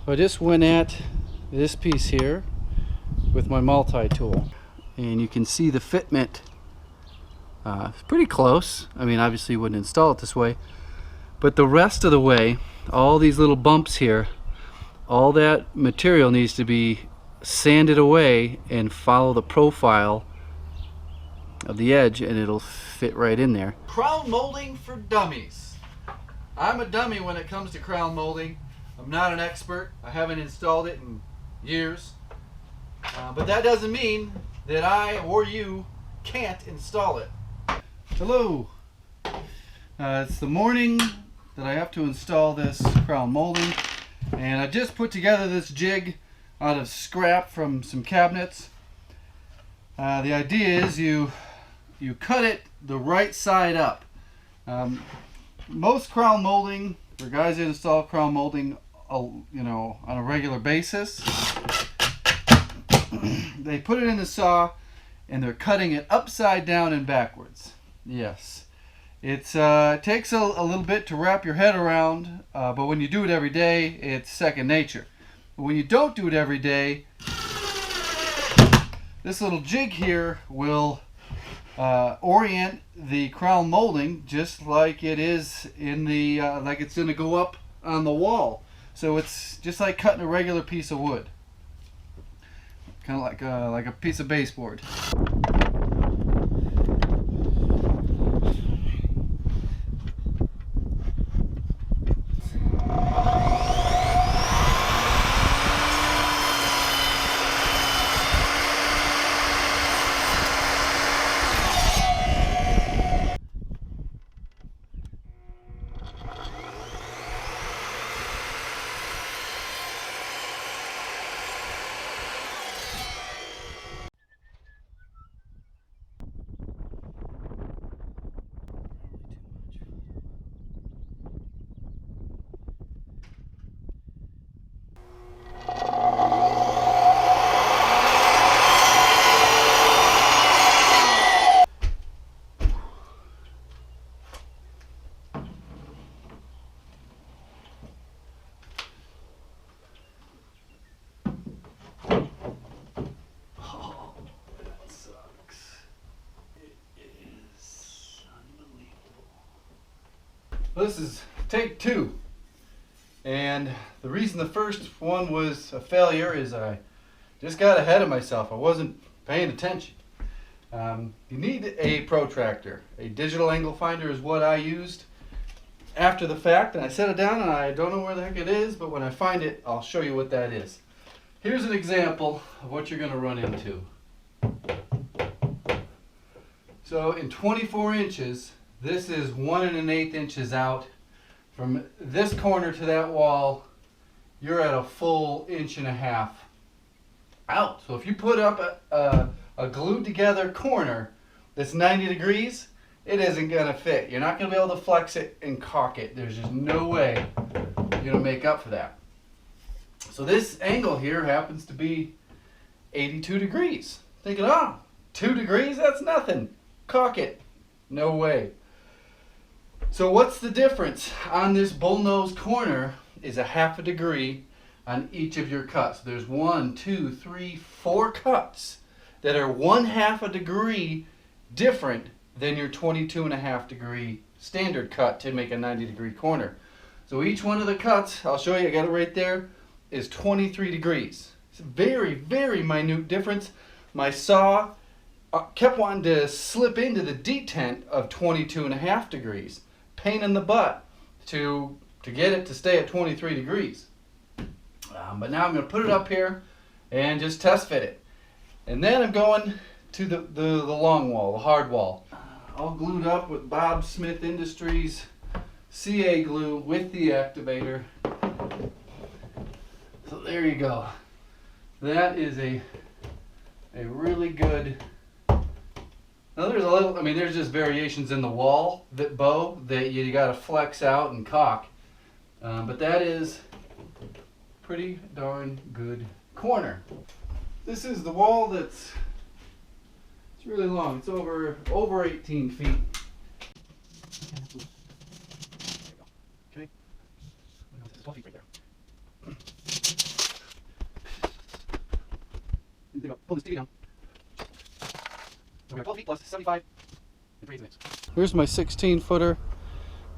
So I just went at this piece here with my multi-tool, and you can see the fitment. It's pretty close. I mean, obviously you wouldn't install it this way, but the rest of the way, all these little bumps here, all that material needs to be sanded away and follow the profile of the edge, and it'll fit right in there. Crown molding for dummies. I'm a dummy when it comes to crown molding. I'm not an expert. I haven't installed it in years. But that doesn't mean that I or you can't install it. Hello. It's the morning that I have to install this crown molding, and I just put together this jig out of scrap from some cabinets. The idea is you cut it the right side up. Most crown molding, for guys that install crown molding, you know, on a regular basis, they put it in the saw and they're cutting it upside down and backwards. Yes, it takes a little bit to wrap your head around, but when you do it every day, it's second nature. But when you don't do it every day, this little jig here will orient the crown molding just like it is in the like it's going to go up on the wall. So it's just like cutting a regular piece of wood, kind of like a piece of baseboard. This is take two, and the reason the first one was a failure is I just got ahead of myself. I wasn't paying attention. You need a protractor. A digital angle finder is what I used after the fact, and I set it down and I don't know where the heck it is, but when I find it, I'll show you what that is. Here's an example of what you're going to run into. So in 24 inches, this is 1 1/8 inches out. From this corner to that wall, you're at a full 1.5 inches out. So if you put up a glued together corner that's 90 degrees, it isn't going to fit. You're not going to be able to flex it and caulk it. There's just no way you're going to make up for that. So this angle here happens to be 82 degrees. Thinking, oh, 2 degrees? That's nothing. Caulk it. No way. So what's the difference on this bullnose corner is 1/2 degree on each of your cuts. There's 1, 2, 3, 4 cuts that are 1/2 degree different than your 22.5 degree standard cut to make a 90 degree corner. So each one of the cuts, I'll show you, I got it right there, is 23 degrees. It's a very, very minute difference. My saw kept wanting to slip into the detent of 22.5 degrees. Pain in the butt to get it to stay at 23 degrees. But now I'm going to put it up here and just test fit it. And then I'm going to the long wall, the hard wall. All glued up with Bob Smith Industries CA glue with the activator. So there you go. That is a really good. Now there's a little, I mean, there's just variations in the wall that bow that you got to flex out and caulk. But that is pretty darn good corner. This is the wall it's really long. It's over 18 feet. Okay. 12 feet right there. pull this TV down. So we have 12 feet plus 75 and 3/8 inches. Here's my 16 footer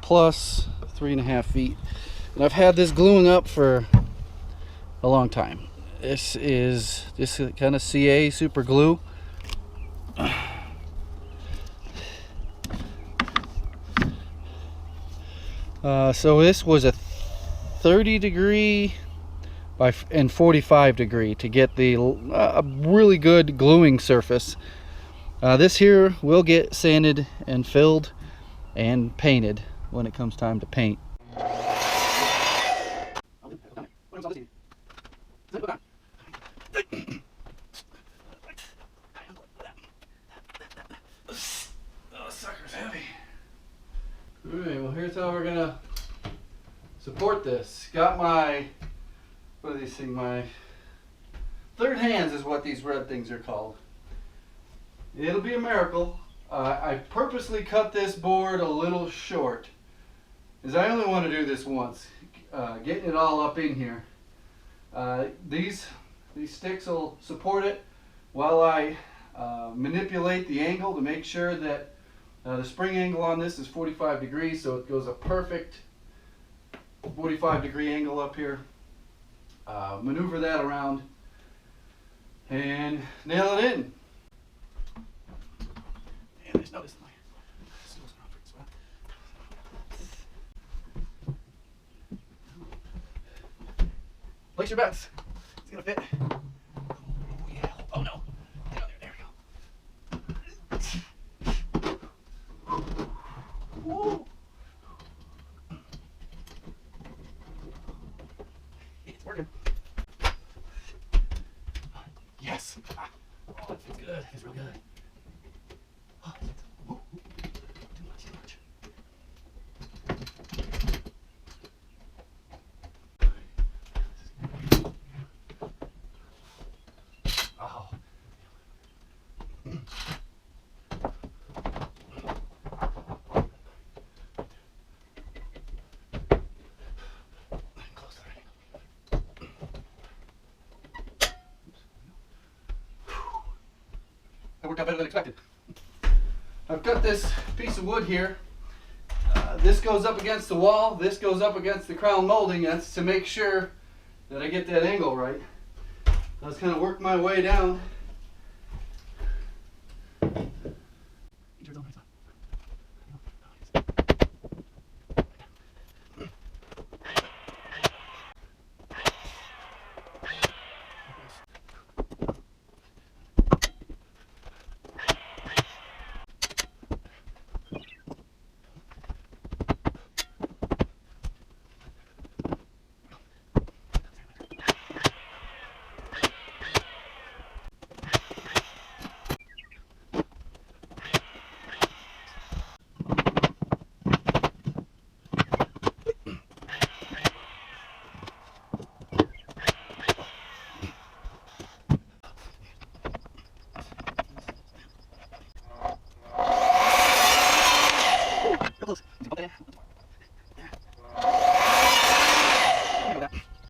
plus 3.5 feet. And I've had this gluing up for a long time. This is kind of CA super glue. So this was a 30 degree and 45 degree to get the a really good gluing surface. This here will get sanded and filled and painted when it comes time to paint. Oh, sucker's heavy. Alright, well here's how we're gonna support this. Got my, what are these things, my third hands is what these red things are called. It'll be a miracle. I purposely cut this board a little short, because I only want to do this once, getting it all up in here. These sticks will support it while I manipulate the angle to make sure that the spring angle on this is 45 degrees, so it goes a perfect 45 degree angle up here. Maneuver that around and nail it in. And I just noticed my stool's going pretty swell. Place your bets. It's gonna fit. Oh yeah. Oh no. Get on there. There we go. Woo. It's working. Yes. Oh, it feels good. It's real good. Oh, ooh, too much. Oh. That worked out better than expected. I've got this piece of wood here. This goes up against the wall. This goes up against the crown molding. That's to make sure that I get that angle right. I was kind of work my way down.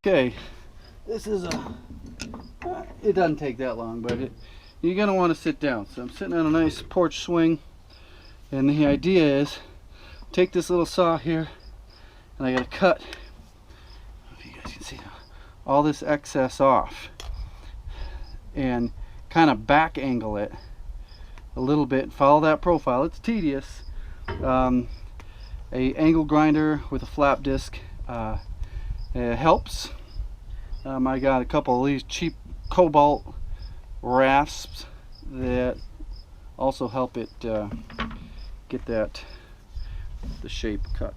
Okay, this is it doesn't take that long, but you're going to want to sit down. So I'm sitting on a nice porch swing, and the idea is take this little saw here, and I got to cut, if you guys can see, all this excess off and kind of back angle it a little bit, follow that profile. It's tedious. A angle grinder with a flap disc it helps. I got a couple of these cheap cobalt rasps that also help it get the shape cut.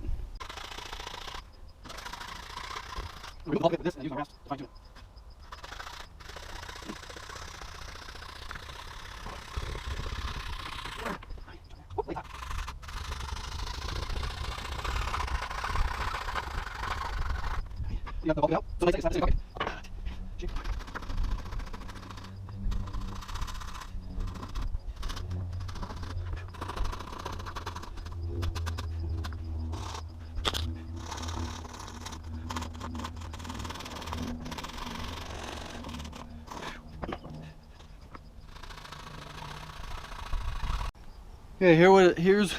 Yeah, here's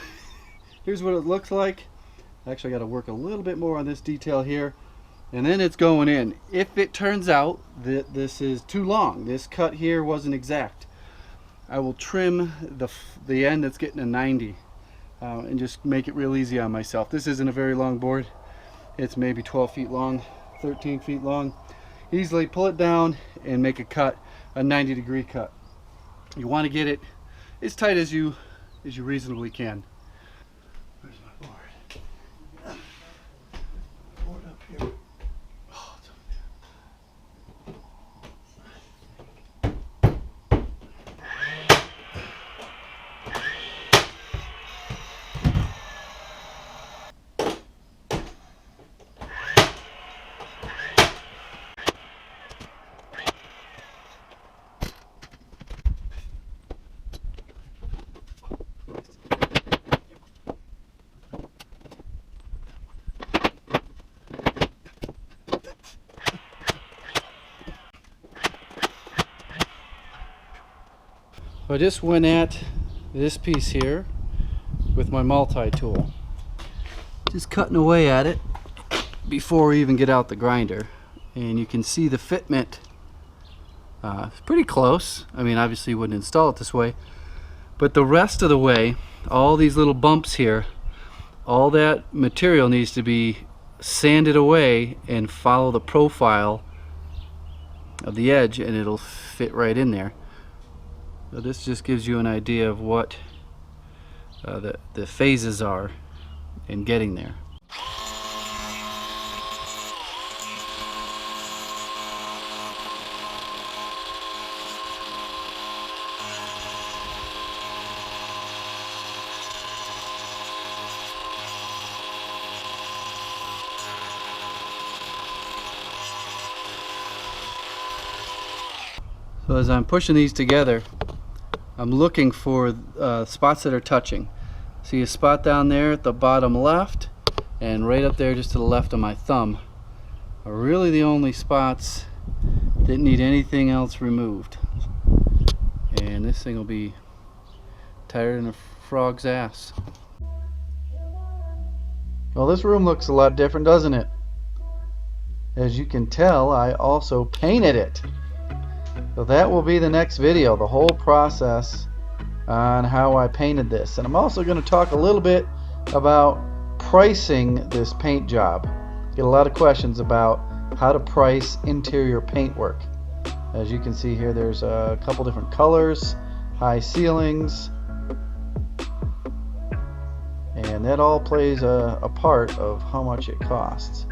here's what it looks like. Actually, I got to work a little bit more on this detail here, and then it's going in. If it turns out that this is too long, this cut here wasn't exact, I will trim the end that's getting a 90 and just make it real easy on myself. This isn't a very long board. It's maybe 12 feet long, 13 feet long. Easily pull it down and make a cut, a 90-degree cut. You want to get it as tight as you reasonably can. Where's my board? Board up here. Oh, it's So I just went at this piece here with my multi-tool, just cutting away at it before we even get out the grinder, and you can see the fitment. It's pretty close. I mean, obviously you wouldn't install it this way, but the rest of the way, all these little bumps here, all that material needs to be sanded away and follow the profile of the edge, and it'll fit right in there. So this just gives you an idea of what the phases are in getting there. So as I'm pushing these together, I'm looking for spots that are touching. See a spot down there at the bottom left, and right up there just to the left of my thumb are really the only spots that need anything else removed. And this thing will be tighter than a frog's ass. Well, this room looks a lot different, doesn't it? As you can tell, I also painted it. So that will be the next video, the whole process on how I painted this. And I'm also going to talk a little bit about pricing this paint job. Get a lot of questions about how to price interior paint work. As you can see here, there's a couple different colors, high ceilings, and that all plays a part of how much it costs.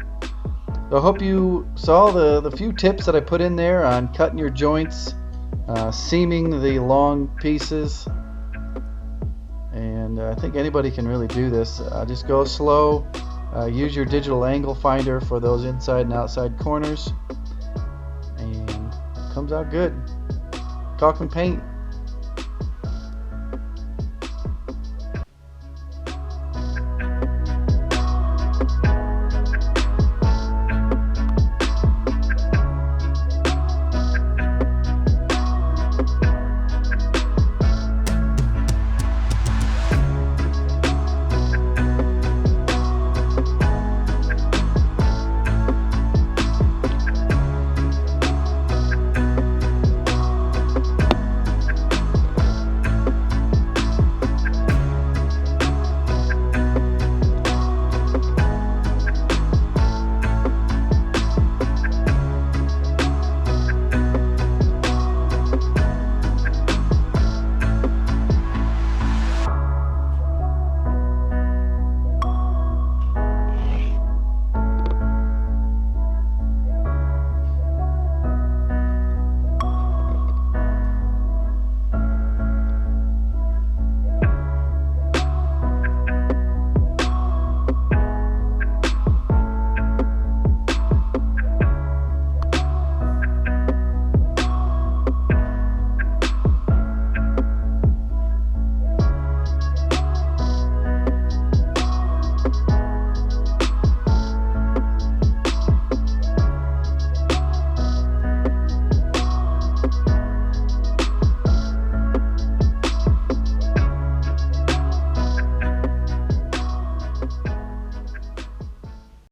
So I hope you saw the few tips that I put in there on cutting your joints, seaming the long pieces, and I think anybody can really do this. Just go slow, use your digital angle finder for those inside and outside corners, and it comes out good. Talkman Paint.